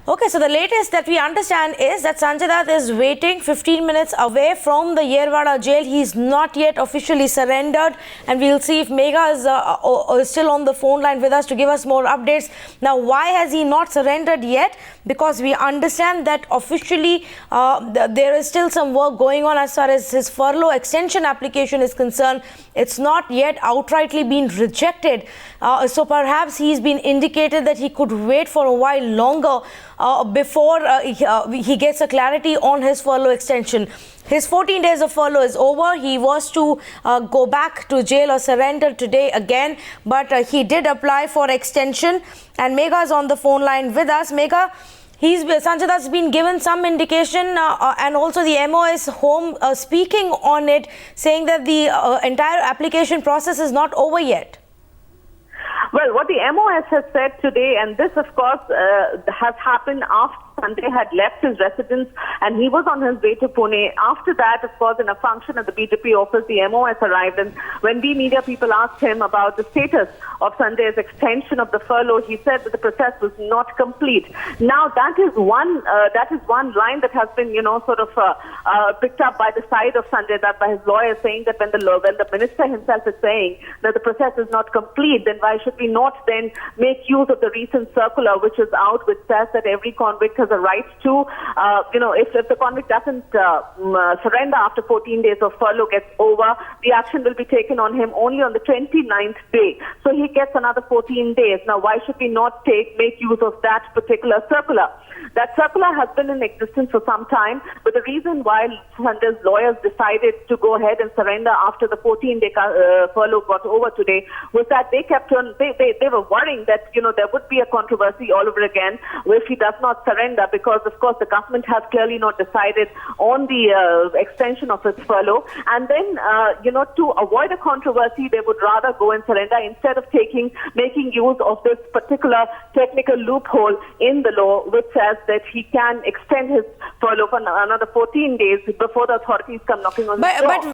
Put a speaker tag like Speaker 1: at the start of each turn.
Speaker 1: Okay, so the latest that we understand is that Sanjay Dutt is waiting 15 minutes away from the Yerwada jail. He's not yet officially surrendered, and we'll see if Megha is still on the phone line with us to give us more updates. Now, why has he not surrendered yet? Because we understand that officially there is still some work going on as far as his furlough extension application is concerned. It's not yet outrightly been rejected. So perhaps he's been indicated that he could wait for a while longer before he gets a clarity on his furlough extension. His 14 days of furlough is over. He was to go back to jail or surrender today again, but he did apply for extension. And Megha is on the phone line with us. Megha, Sanjay Dutt's been given some indication, and also the MOS home speaking on it, saying that the entire application process is not over yet.
Speaker 2: Well, what the MOS has said today, and this, of course, has happened after Sanjay had left his residence and he was on his way to Pune. After that, of course, in a function at the BJP office, the MOS arrived, and when we media people asked him about the status of Sanjay's extension of the furlough, he said that the process was not complete. Now, that is one line that has been, picked up by the side of Sanjay Dutt by his lawyer, saying that when the minister himself is saying that the process is not complete, then why should we not then make use of the recent circular which is out, which says that every convict has a right to, if the convict doesn't surrender after 14 days of furlough gets over, the action will be taken on him only on the 29th day. So he gets another 14 days. Now, why should we not make use of that particular circular? That circular has been in existence for some time, but the reason why Sanjay's lawyers decided to go ahead and surrender after the 14-day furlough got over today was that they kept on, they were worrying that, there would be a controversy all over again if he does not surrender, because, of course, the government has clearly not decided on the extension of his furlough. And then, to avoid a controversy, they would rather go and surrender instead of making use of this particular technical loophole in the law, which says that he can extend his furlough for another 14 days before the authorities come knocking on his door.